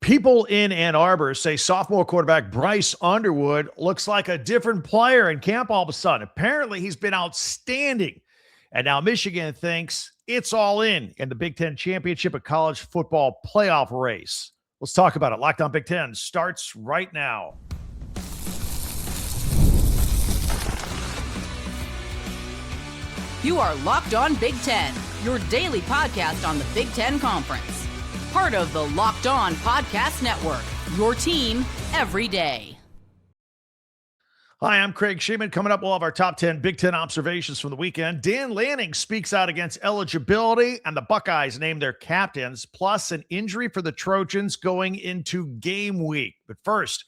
People in Ann Arbor say sophomore quarterback Bryce Underwood looks like a different player in camp all of a sudden. Apparently, he's been outstanding. And now Michigan thinks it's all in the Big Ten championship of college football playoff race. Let's talk about it. Locked On Big Ten starts right now. You are Locked On Big Ten, your daily podcast on the Big Ten Conference. Part of the Locked On Podcast Network, your team every day. Hi, I'm Craig Sheeman. Coming up, we'll have our top 10 Big Ten observations from the weekend. Dan Lanning speaks out against eligibility, and the Buckeyes name their captains, plus an injury for the Trojans going into game week. But first,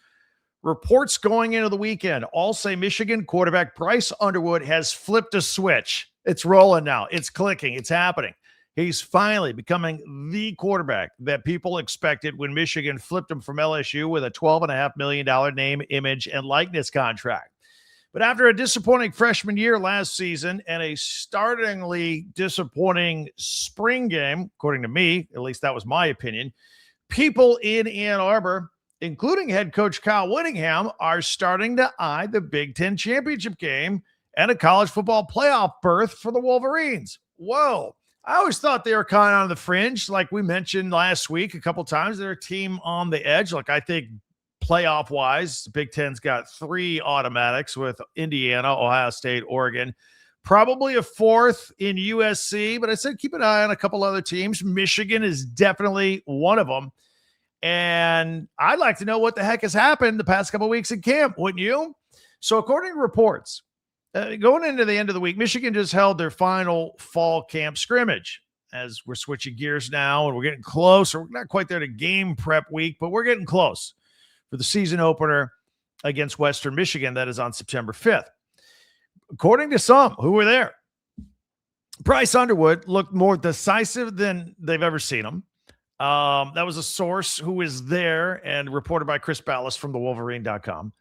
reports going into the weekend all say Michigan quarterback Bryce Underwood has flipped a switch. It's rolling now. It's clicking. It's happening. He's finally becoming the quarterback that people expected when Michigan flipped him from LSU with a $12.5 million name, image, and likeness contract. But after a disappointing freshman year last season and a startlingly disappointing spring game, according to me, at least that was my opinion, people in Ann Arbor, including head coach Kyle Whittingham, are starting to eye the Big Ten championship game and a college football playoff berth for the Wolverines. Whoa. I always thought they were kind of on the fringe. Like we mentioned last week a couple times, they're a team on the edge. Like I think playoff-wise, the Big Ten's got 3 automatics with Indiana, Ohio State, Oregon. Probably a 4th in USC, but I said keep an eye on a couple other teams. Michigan is definitely one of them. And I'd like to know what the heck has happened the past couple of weeks in camp, wouldn't you? So according to reports, going into the end of the week, Michigan just held their final fall camp scrimmage. As we're switching gears now and we're getting closer. We're not quite there to game prep week, but we're getting close for the season opener against Western Michigan. That is on September 5th. According to some who were there, Bryce Underwood looked more decisive than they've ever seen him. That was a source who was there and reported by Chris Ballas from thewolverine.com.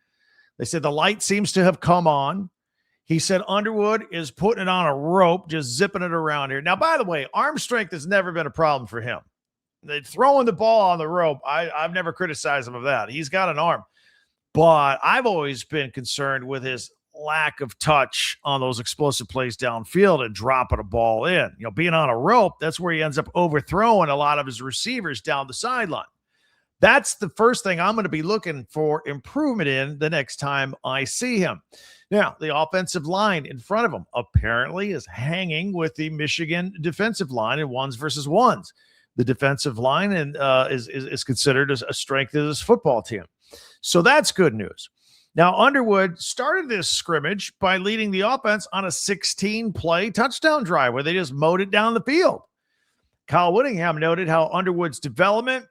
They said the light seems to have come on. He said Underwood is putting it on a rope, just zipping it around here. Now, by the way, arm strength has never been a problem for him. Throwing the ball on the rope, I've never criticized him of that. He's got an arm. But I've always been concerned with his lack of touch on those explosive plays downfield and dropping a ball in. You know, being on a rope, that's where he ends up overthrowing a lot of his receivers down the sideline. That's the first thing I'm going to be looking for improvement in the next time I see him. Now, the offensive line in front of him apparently is hanging with the Michigan defensive line in 1s versus 1s. The defensive line is considered as a strength of this football team. So that's good news. Now, Underwood started this scrimmage by leading the offense on a 16-play touchdown drive where they just mowed it down the field. Kyle Whittingham noted how Underwood's development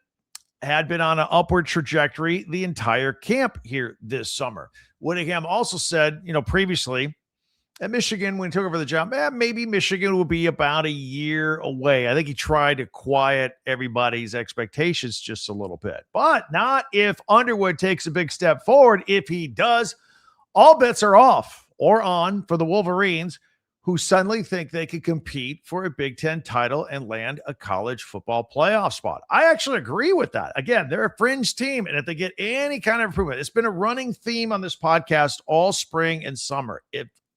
had been on an upward trajectory the entire camp here this summer. Whittingham also said, previously at Michigan, when he took over the job, maybe Michigan will be about a year away. I think he tried to quiet everybody's expectations just a little bit, but not if Underwood takes a big step forward. If he does, all bets are off or on for the Wolverines, who suddenly think they could compete for a Big Ten title and land a college football playoff spot. I actually agree with that. Again, they're a fringe team, and if they get any kind of improvement, it's been a running theme on this podcast all spring and summer.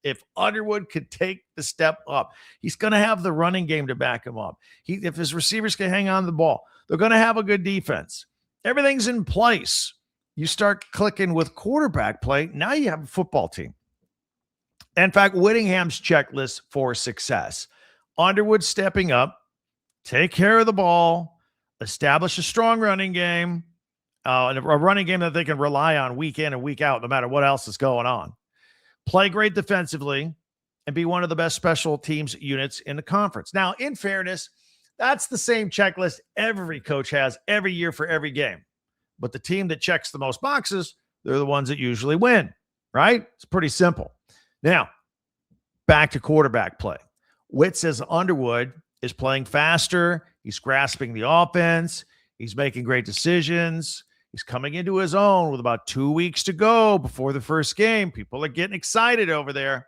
If Underwood could take the step up, he's going to have the running game to back him up. If his receivers can hang on the ball, they're going to have a good defense. Everything's in place. You start clicking with quarterback play, now you have a football team. In fact, Whittingham's checklist for success: Underwood stepping up, take care of the ball, establish a strong running game, and a running game that they can rely on week in and week out, no matter what else is going on. Play great defensively, and be one of the best special teams units in the conference. Now, in fairness, that's the same checklist every coach has every year for every game. But the team that checks the most boxes, they're the ones that usually win, right? It's pretty simple. Now, back to quarterback play. Witt says Underwood is playing faster. He's grasping the offense. He's making great decisions. He's coming into his own with about 2 weeks to go before the first game. People are getting excited over there.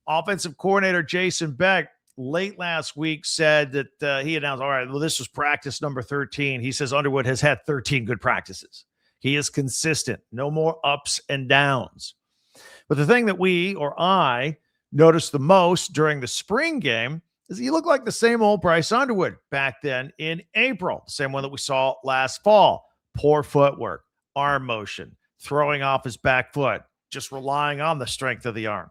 Offensive coordinator Jason Beck late last week said that he announced, all right, well, this was practice number 13. He says Underwood has had 13 good practices. He is consistent. No more ups and downs. But the thing that I noticed the most during the spring game is he looked like the same old Bryce Underwood back then in April, the same one that we saw last fall. Poor footwork, arm motion, throwing off his back foot, just relying on the strength of the arm.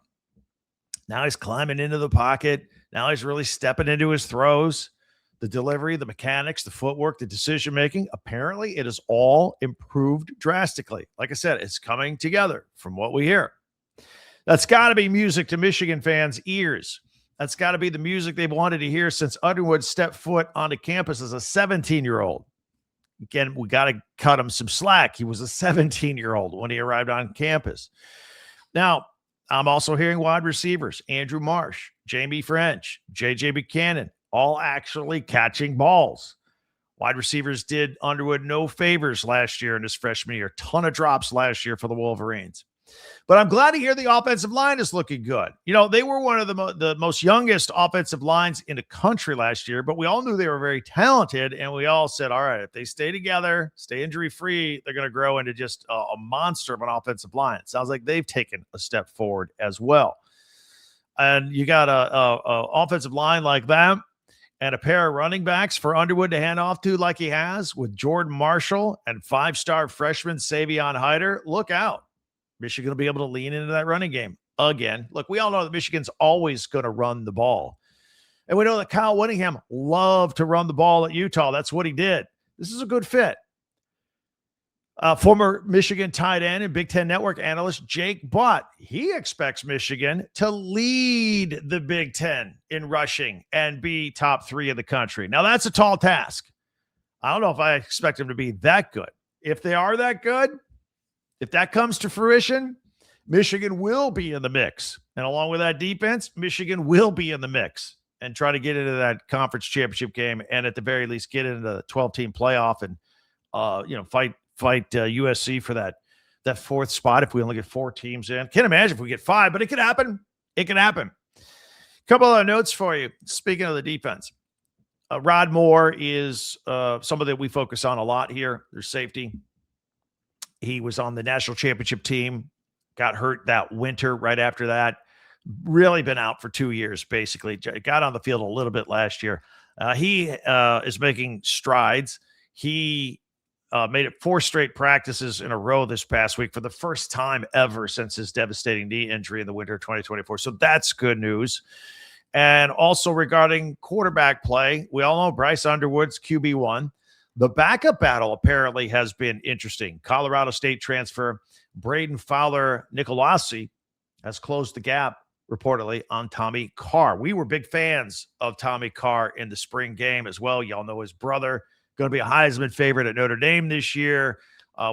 Now he's climbing into the pocket. Now he's really stepping into his throws, the delivery, the mechanics, the footwork, the decision-making. Apparently, it has all improved drastically. Like I said, it's coming together from what we hear. That's got to be music to Michigan fans' ears. That's got to be the music they've wanted to hear since Underwood stepped foot onto campus as a 17-year-old. Again, we got to cut him some slack. He was a 17-year-old when he arrived on campus. Now, I'm also hearing wide receivers, Andrew Marsh, Jamie French, J.J. Buchanan, all actually catching balls. Wide receivers did Underwood no favors last year in his freshman year. Ton of drops last year for the Wolverines. But I'm glad to hear the offensive line is looking good. You know, they were one of the most youngest offensive lines in the country last year, but we all knew they were very talented, and we all said, all right, if they stay together, stay injury-free, they're going to grow into just a monster of an offensive line. It sounds like they've taken a step forward as well. And you got a offensive line like that and a pair of running backs for Underwood to hand off to like he has with Jordan Marshall and five-star freshman Savion Hyder. Look out. Michigan will be able to lean into that running game again. Look, we all know that Michigan's always going to run the ball. And we know that Kyle Whittingham loved to run the ball at Utah. That's what he did. This is a good fit. Former Michigan tight end and Big Ten Network analyst Jake Butt, he expects Michigan to lead the Big Ten in rushing and be top 3 in the country. Now, that's a tall task. I don't know if I expect them to be that good. If they are that good, if that comes to fruition, Michigan will be in the mix. And along with that defense, Michigan will be in the mix and try to get into that conference championship game and at the very least get into the 12-team playoff and fight USC for that 4th spot if we only get 4 teams in. Can't imagine if we get 5, but it could happen. It could happen. A couple other notes for you. Speaking of the defense, Rod Moore is somebody that we focus on a lot here. Their safety. He was on the national championship team, got hurt that winter right after that. Really been out for 2 years, basically. Got on the field a little bit last year. He is making strides. He made it 4 straight practices in a row this past week for the first time ever since his devastating knee injury in the winter of 2024. So that's good news. And also regarding quarterback play, we all know Bryce Underwood's QB1. The backup battle apparently has been interesting. Colorado State transfer Braden Fowler-Nicolasi has closed the gap, reportedly, on Tommy Carr. We were big fans of Tommy Carr in the spring game as well. Y'all know his brother, going to be a Heisman favorite at Notre Dame this year.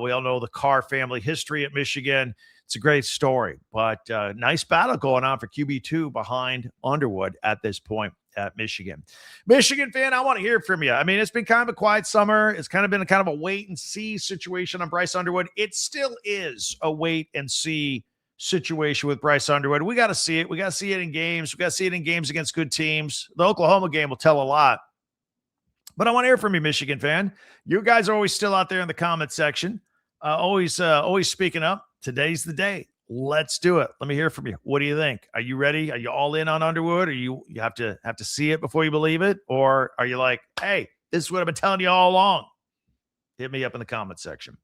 We all know the Carr family history at Michigan. It's a great story, but nice battle going on for QB2 behind Underwood at this point at Michigan. Michigan fan, I want to hear from you. I mean, it's been kind of a quiet summer. It's kind of been a kind of a wait and see situation on Bryce Underwood. It still is a wait and see situation with Bryce Underwood. We got to see it. We got to see it in games. We got to see it in games against good teams. The Oklahoma game will tell a lot. But I want to hear from you, Michigan fan. You guys are always still out there in the comment section. Always speaking up. Today's the day. Let's do it. Let me hear from you. What do you think? Are you ready? Are you all in on Underwood? Or you have to see it before you believe it? Or are you like, hey, this is what I've been telling you all along? Hit me up in the comment section.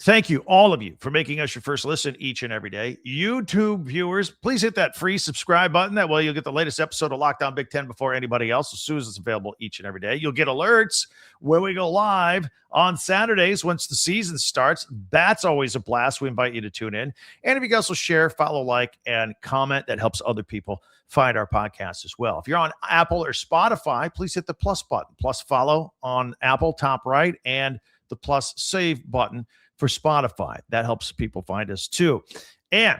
Thank you, all of you, for making us your first listen each and every day. YouTube viewers, please hit that free subscribe button. That way you'll get the latest episode of Locked On Big Ten before anybody else, as soon as it's available each and every day. You'll get alerts when we go live on Saturdays once the season starts. That's always a blast. We invite you to tune in. And if you guys will share, follow, like, and comment, that helps other people find our podcast as well. If you're on Apple or Spotify, please hit the plus button. Plus follow on Apple, top right, and the plus save button for Spotify. That helps people find us too. And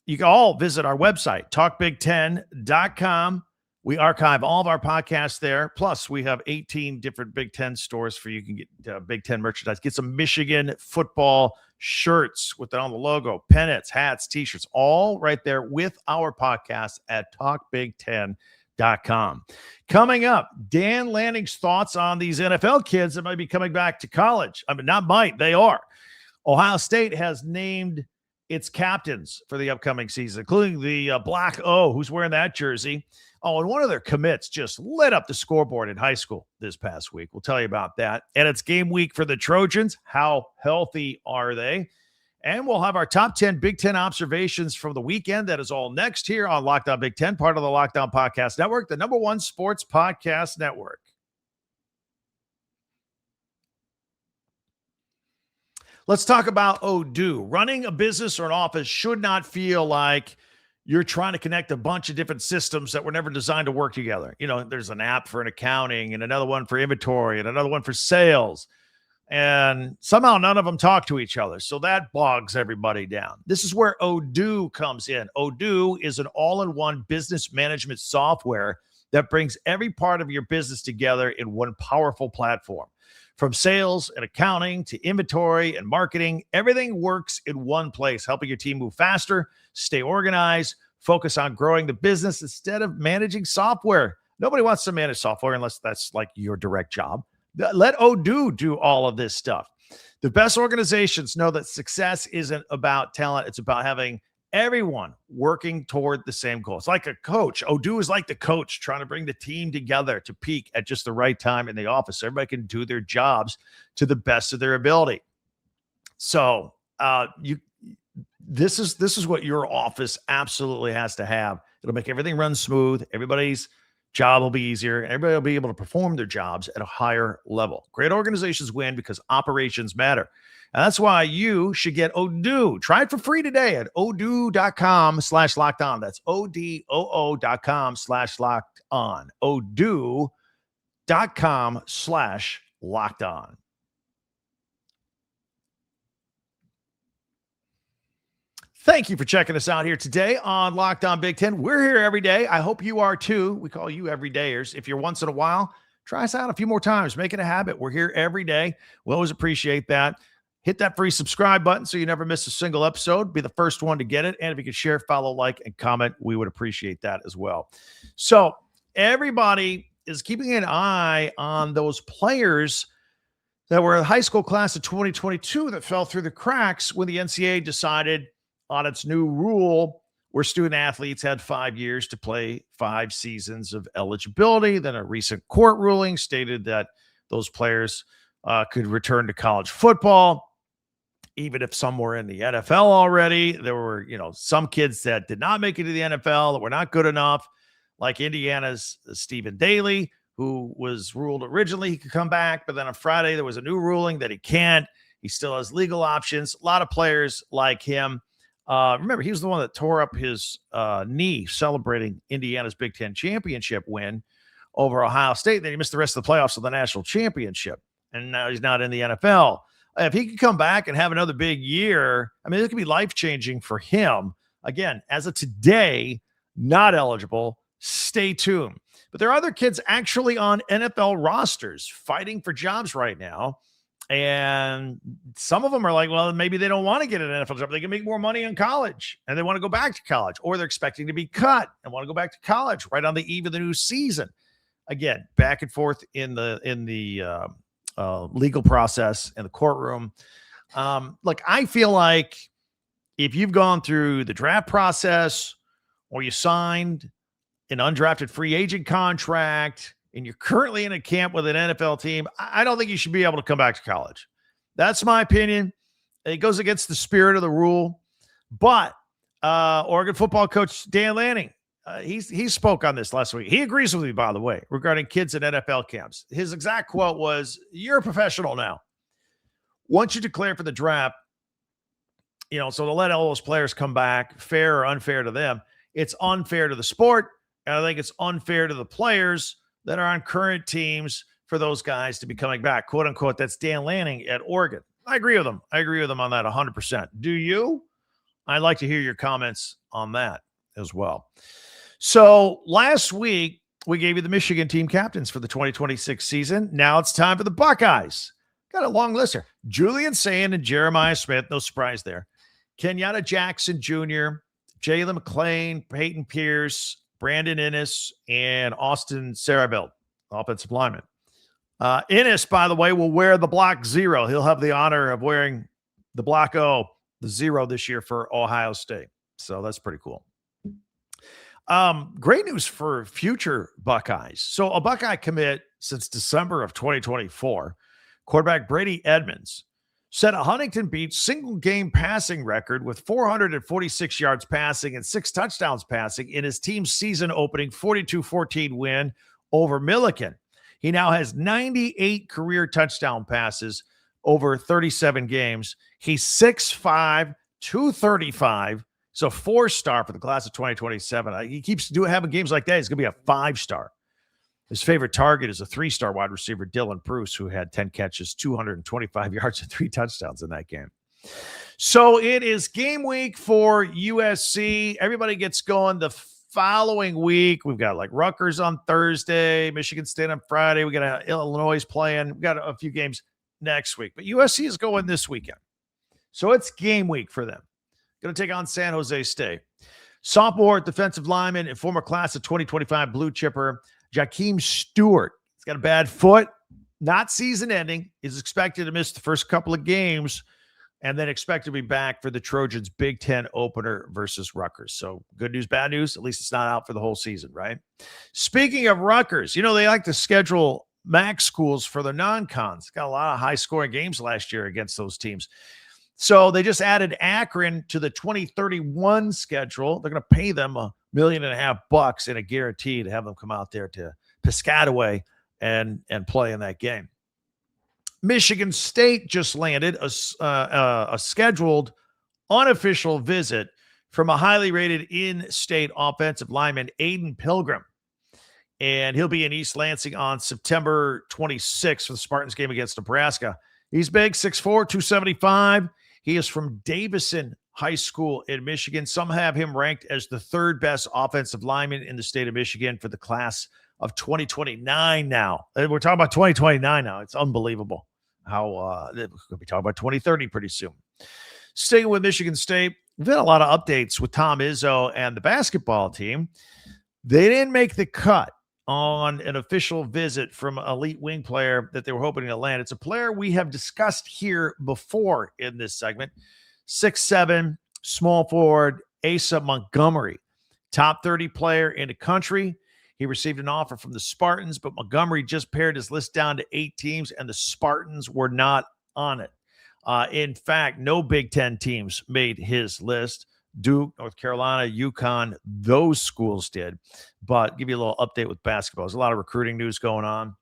you can all visit our website, talkbig10.com. We archive all of our podcasts there. Plus, we have 18 different Big Ten stores for you can get Big Ten merchandise. Get some Michigan football shirts with it on the logo, pennants, hats, T-shirts, all right there with our podcast at talkbig10.com. ODU.com. Coming up, Dan Lanning's thoughts on these NFL kids that might be coming back to college. I mean, not might, they are. Ohio State has named its captains for the upcoming season, including the Black O, who's wearing that jersey. Oh, and one of their commits just lit up the scoreboard in high school this past week. We'll tell you about that. And it's game week for the Trojans. How healthy are they? And we'll have our top 10 Big Ten observations from the weekend. That is all next here on Locked On Big Ten, part of the Locked On Podcast Network, the #1 sports podcast network. Let's talk about ODU. Running a business or an office should not feel like you're trying to connect a bunch of different systems that were never designed to work together. You know, there's an app for an accounting and another one for inventory and another one for sales. And somehow none of them talk to each other. So that bogs everybody down. This is where ODU comes in. ODU is an all-in-one business management software that brings every part of your business together in one powerful platform. From sales and accounting to inventory and marketing, everything works in one place, helping your team move faster, stay organized, focus on growing the business instead of managing software. Nobody wants to manage software unless that's like your direct job. Let ODU do all of this stuff. The best organizations know that success isn't about talent. It's about having everyone working toward the same goal. It's like a coach. ODU is like the coach trying to bring the team together to peak at just the right time in the office. So everybody can do their jobs to the best of their ability. So this is what your office absolutely has to have. It'll make everything run smooth. Everybody's job will be easier. Everybody will be able to perform their jobs at a higher level. Great organizations win because operations matter. And that's why you should get ODU. Try it for free today at odoo.com/lockedon. That's odoo.com/lockedon. odoo.com/lockedon. Thank you for checking us out here today on Locked On Big Ten. We're here every day. I hope you are too. We call you everydayers. If you're once in a while, try us out a few more times. Make it a habit. We're here every day. We always appreciate that. Hit that free subscribe button so you never miss a single episode. Be the first one to get it. And if you could share, follow, like, and comment, we would appreciate that as well. So everybody is keeping an eye on those players that were in the high school class of 2022 that fell through the cracks when the NCAA decided on its new rule where student athletes had 5 years to play 5 seasons of eligibility. Then a recent court ruling stated that those players could return to college football. Even if some were in the NFL already, there were, some kids that did not make it to the NFL that were not good enough, like Indiana's Stephen Daly, who was ruled originally he could come back, but then on Friday there was a new ruling that he can't. He still has legal options. A lot of players like him. Remember, he was the one that tore up his knee celebrating Indiana's Big Ten championship win over Ohio State. Then he missed the rest of the playoffs of the national championship, and now he's not in the NFL. If he could come back and have another big year, I mean, it could be life-changing for him. Again, as of today, not eligible. Stay tuned. But there are other kids actually on NFL rosters fighting for jobs right now. And some of them are like, well, maybe they don't want to get an NFL job. They can make more money in college and they want to go back to college, or they're expecting to be cut and want to go back to college right on the eve of the new season. Again, back and forth in the legal process in the courtroom. Look, I feel like if you've gone through the draft process or you signed an undrafted free agent contract and you're currently in a camp with an NFL team, I don't think you should be able to come back to college. That's my opinion. It goes against the spirit of the rule. But Oregon football coach Dan Lanning, he spoke on this last week. He agrees with me, by the way, regarding kids in NFL camps. His exact quote was, "You're a professional now. Once you declare for the draft, so to let all those players come back, fair or unfair to them, it's unfair to the sport. And I think it's unfair to the players that are on current teams for those guys to be coming back," quote unquote. That's Dan Lanning at Oregon. I agree with him. I agree with him on that 100%. Do you? I'd like to hear your comments on that as well. So last week, we gave you the Michigan team captains for the 2026 season. Now it's time for the Buckeyes. Got a long list here. Julian Sand and Jeremiah Smith, no surprise there. Kenyatta Jackson Jr., Jalen McClain, Peyton Pierce, Brandon Innes, and Austin Sarabelt, offensive lineman. Innes, by the way, will wear the block 0. He'll have the honor of wearing the block O, the 0 this year for Ohio State. So that's pretty cool. Great news for future Buckeyes. So a Buckeye commit since December of 2024, quarterback Brady Edmonds set a Huntington Beach single game passing record with 446 yards passing and 6 touchdowns passing in his team's season opening 42-14 win over Milliken. He now has 98 career touchdown passes over 37 games. He's 6'5", 235. So 4-star for the class of 2027. He keeps having games like that. He's going to be a 5-star. His favorite target is a 3-star wide receiver, Dylan Bruce, who had 10 catches, 225 yards, and 3 touchdowns in that game. So it is game week for USC. Everybody gets going the following week. We've got like Rutgers on Thursday, Michigan State on Friday. We got Illinois playing. We got a few games next week. But USC is going this weekend. So it's game week for them. Going to take on San Jose State. Sophomore defensive lineman and former class of 2025 blue chipper Jakeem Stewart. He's got a bad foot, not season ending. Is expected to miss the first couple of games and then expect to be back for the Trojans' Big Ten opener versus Rutgers. So good news, bad news. At least it's not out for the whole season, right? Speaking of Rutgers, they like to schedule MAC schools for the non-cons. Got a lot of high-scoring games last year against those teams. So they just added Akron to the 2031 schedule. They're going to pay them $1.5 million and a guarantee to have them come out there to Piscataway and play in that game. Michigan State just landed a scheduled unofficial visit from a highly rated in-state offensive lineman, Aiden Pilgrim. And he'll be in East Lansing on September 26th for the Spartans game against Nebraska. He's big, 6'4", 275. He is from Davison High School in Michigan. Some have him ranked as the 3rd best offensive lineman in the state of Michigan for the class of 2029 now. We're talking about 2029 now. It's unbelievable how we're going to be talking about 2030 pretty soon. Staying with Michigan State, we've had a lot of updates with Tom Izzo and the basketball team. They didn't make the cut on an official visit from an elite wing player that they were hoping to land. It's a player we have discussed here before in this segment. 6'7", small forward, Asa Montgomery, top 30 player in the country. He received an offer from the Spartans, but Montgomery just pared his list down to 8 teams, and the Spartans were not on it. In fact, no Big Ten teams made his list. Duke, North Carolina, UConn, those schools did. But give you a little update with basketball. There's a lot of recruiting news going on.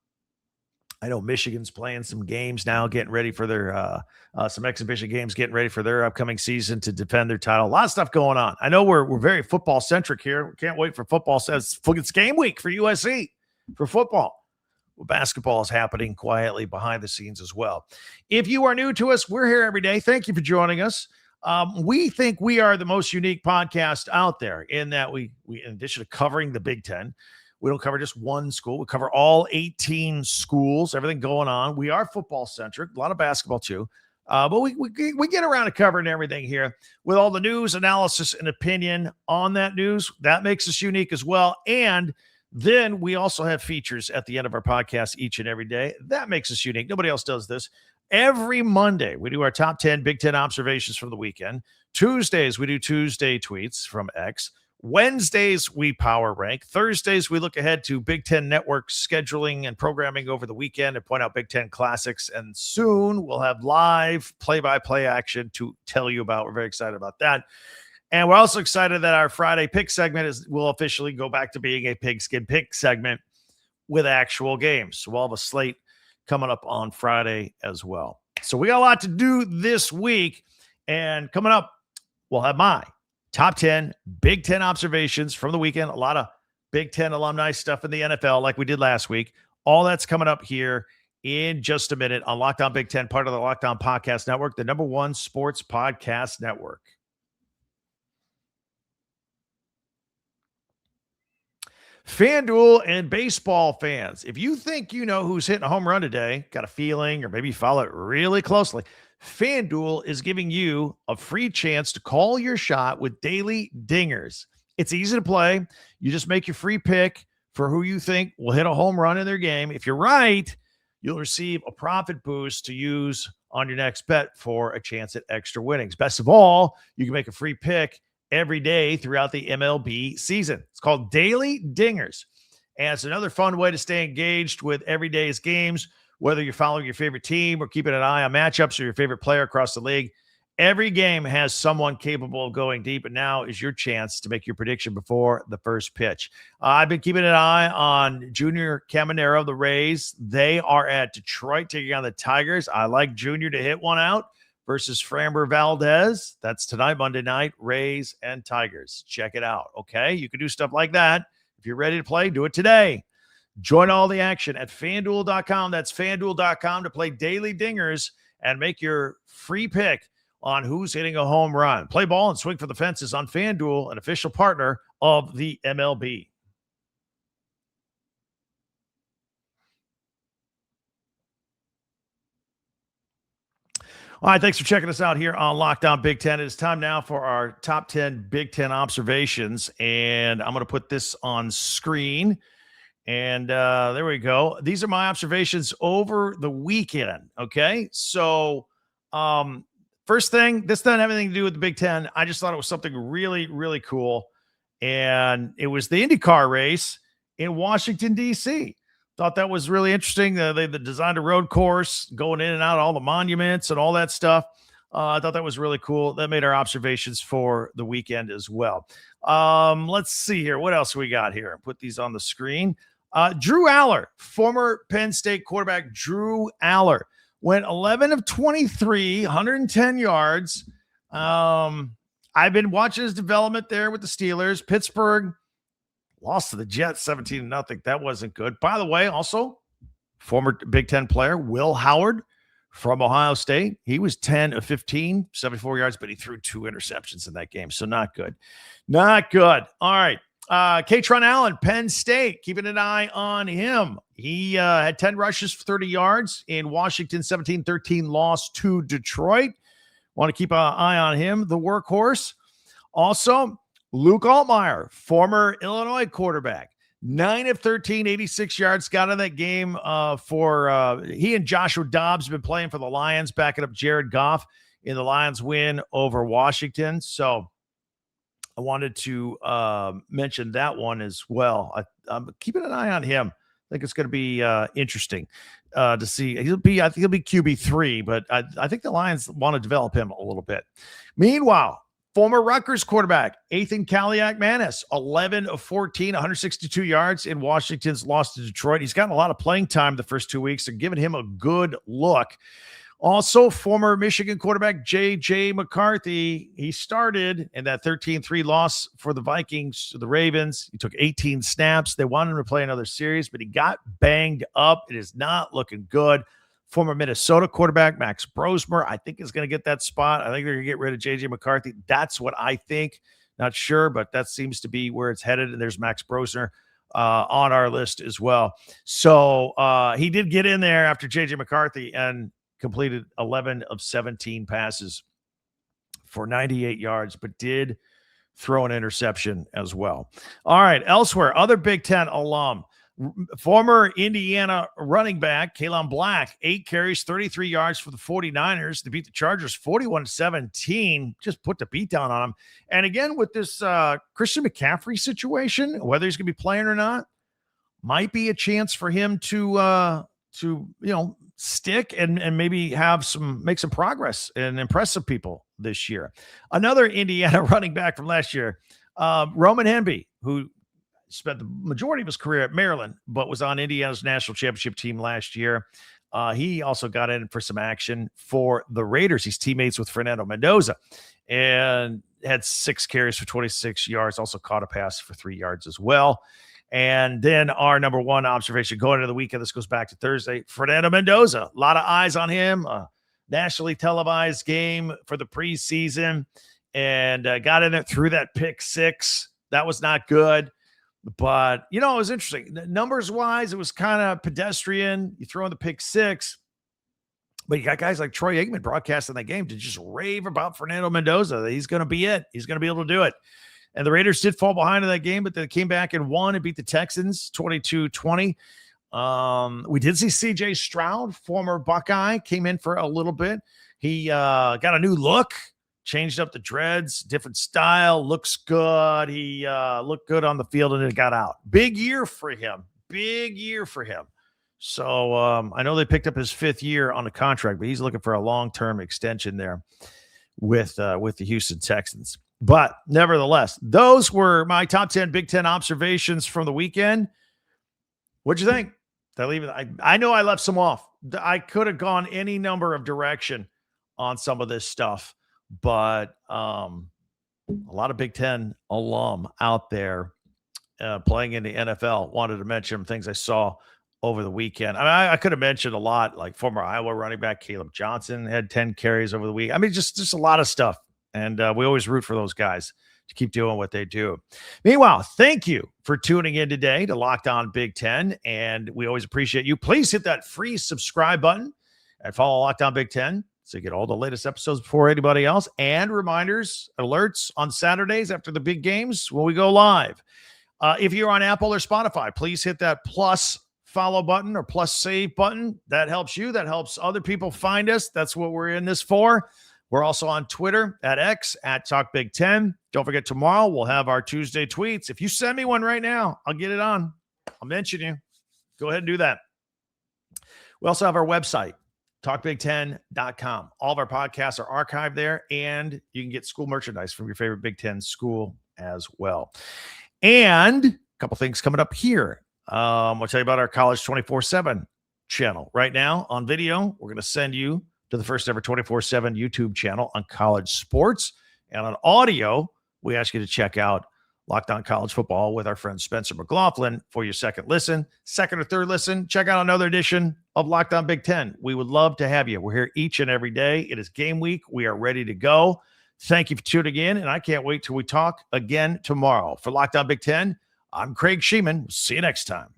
I know Michigan's playing some games now, getting ready for their some exhibition games, getting ready for their upcoming season to defend their title. A lot of stuff going on. I know we're very football centric here. We can't wait for football. It's game week for USC for football. Well, basketball is happening quietly behind the scenes as well. If you are new to us, we're here every day. Thank you for joining us. We think we are the most unique podcast out there in that we in addition to covering the Big Ten, we don't cover just one school. We cover all 18 schools, everything going on. We are football centric, a lot of basketball too. But we get around to covering everything here with all the news, analysis, and opinion on that news. That makes us unique as well. And then we also have features at the end of our podcast each and every day. That makes us unique. Nobody else does this. Every Monday, we do our top 10 Big Ten observations from the weekend. Tuesdays, we do Tuesday tweets from X. Wednesdays, we power rank. Thursdays, we look ahead to Big Ten Network scheduling and programming over the weekend and point out Big Ten classics. And soon we'll have live play-by-play action to tell you about. We're very excited about that. And we're also excited that our Friday pick segment will officially go back to being a pigskin pick segment with actual games. So we'll have a slate coming up on Friday as well. So we got a lot to do this week. And coming up, we'll have my top 10 Big Ten observations from the weekend. A lot of Big Ten alumni stuff in the NFL like we did last week. All that's coming up here in just a minute on Locked On Big Ten, part of the Locked On Podcast Network, the #1 sports podcast network. FanDuel and baseball fans, if you think you know who's hitting a home run today, got a feeling, or maybe you follow it really closely, FanDuel is giving you a free chance to call your shot with daily dingers. It's easy to play. You just make your free pick for who you think will hit a home run in their game. If you're right, you'll receive a profit boost to use on your next bet for a chance at extra winnings. Best of all, you can make a free pick every day throughout the MLB season. It's called Daily Dingers. And it's another fun way to stay engaged with every day's games, whether you're following your favorite team or keeping an eye on matchups or your favorite player across the league. Every game has someone capable of going deep, and now is your chance to make your prediction before the first pitch. I've been keeping an eye on Junior Caminero of the Rays. They are at Detroit taking on the Tigers. I like Junior to hit one out versus Framber Valdez. That's tonight, Monday night, Rays and Tigers. Check it out, okay? You can do stuff like that. If you're ready to play, do it today. Join all the action at FanDuel.com. That's FanDuel.com to play Daily Dingers and make your free pick on who's hitting a home run. Play ball and swing for the fences on FanDuel, an official partner of the MLB. All right, thanks for checking us out here on Lockdown Big Ten. It is time now for our top 10 Big Ten observations, and I'm going to put this on screen. And there we go. These are my observations over the weekend, okay? So first thing, this doesn't have anything to do with the Big Ten. I just thought it was something really, really cool. And it was the IndyCar race in Washington, D.C. Thought that was really interesting. They designed a road course going in and out of all the monuments and all that stuff. I thought that was really cool. That made our observations for the weekend as well. Let's see here. What else we got here? Put these on the screen. Drew Aller, former Penn State quarterback Drew Aller, went 11 of 23, 110 yards. I've been watching his development there with the Steelers. Pittsburgh lost to the Jets 17-0. That wasn't good. By the way, also, former Big Ten player Will Howard from Ohio State. He was 10 of 15, 74 yards, but he threw 2 interceptions in that game. So not good. Not good. All right. Katron Allen, Penn State, keeping an eye on him. He had 10 rushes for 30 yards in Washington, 17-13 loss to Detroit. Want to keep an eye on him, the workhorse. Also, Luke Altmaier, former Illinois quarterback, 9 of 13, 86 yards, got in that game he and Joshua Dobbs have been playing for the Lions, backing up Jared Goff in the Lions win over Washington. So I wanted to mention that one as well. I'm keeping an eye on him. I think it's going to be interesting to see. I think he'll be QB3, but I think the Lions want to develop him a little bit. Meanwhile, former Rutgers quarterback Ethan Kaliak-Manis, 11 of 14, 162 yards in Washington's loss to Detroit. He's gotten a lot of playing time the first 2 weeks. They're giving him a good look. Also, former Michigan quarterback J.J. McCarthy, he started in that 13-3 loss for the Vikings to the Ravens. He took 18 snaps. They wanted him to play another series, but he got banged up. It is not looking good. Former Minnesota quarterback Max Brosmer, I think, is going to get that spot. I think they're going to get rid of J.J. McCarthy. That's what I think. Not sure, but that seems to be where it's headed. And there's Max Brosmer on our list as well. So he did get in there after J.J. McCarthy and completed 11 of 17 passes for 98 yards, but did throw an interception as well. All right, elsewhere, other Big Ten alum, former Indiana running back Kalen Black, 8 carries, 33 yards for the 49ers to beat the Chargers 41-17, just put the beat down on them. And again, with this Christian McCaffrey situation, whether he's going to be playing or not, might be a chance for him to stick and maybe make some progress and impress some people this year. Another Indiana running back from last year, Roman Henby, who spent the majority of his career at Maryland, but was on Indiana's national championship team last year. He also got in for some action for the Raiders. He's teammates with Fernando Mendoza and had 6 carries for 26 yards, also caught a pass for 3 yards as well. And then our number one observation going into the weekend, this goes back to Thursday, Fernando Mendoza. A lot of eyes on him, a nationally televised game for the preseason, and got in it through that pick 6. That was not good. But, it was interesting. Numbers-wise, it was kind of pedestrian. You throw in the pick 6. But you got guys like Troy Aikman broadcasting that game to just rave about Fernando Mendoza. He's going to be it. He's going to be able to do it. And the Raiders did fall behind in that game, but they came back and won and beat the Texans 22-20. We did see CJ Stroud, former Buckeye, came in for a little bit. He got a new look, changed up the dreads, different style, looks good. He looked good on the field and it got out. Big year for him. So I know they picked up his 5th year on a contract, but he's looking for a long-term extension there with the Houston Texans. But nevertheless, those were my top 10 Big Ten observations from the weekend. What'd you think? Did I leave it? I know I left some off. I could have gone any number of direction on some of this stuff, but a lot of Big Ten alum out there playing in the NFL. Wanted to mention things I saw over the weekend. I mean, I could have mentioned a lot, like former Iowa running back Caleb Johnson had 10 carries over the week. I mean, just a lot of stuff. And we always root for those guys to keep doing what they do. Meanwhile, thank you for tuning in today to Locked On Big Ten. And we always appreciate you. Please hit that free subscribe button and follow Locked On Big Ten so you get all the latest episodes before anybody else. And reminders, alerts on Saturdays after the big games when we go live. If you're on Apple or Spotify, please hit that plus follow button or plus save button. That helps you. That helps other people find us. That's what we're in this for. We're also on Twitter at X at Talk Big Ten. Don't forget, tomorrow we'll have our Tuesday tweets. If you send me one right now, I'll get it on. I'll mention you. Go ahead and do that. We also have our website, talkbig10.com. All of our podcasts are archived there, and you can get school merchandise from your favorite Big Ten school as well. And a couple things coming up here. I'll tell you about our College 24/7 channel. Right now on video, we're going to send you to the first ever 24/7 YouTube channel on college sports. And on audio, we ask you to check out Locked On College Football with our friend Spencer McLaughlin for your second or third listen. Check out another edition of Locked On Big Ten. We would love to have you. We're here each and every day. It is game week. We are ready to go. Thank you for tuning in, and I can't wait till we talk again tomorrow. For Locked On Big Ten, I'm Craig Sheeman. See you next time.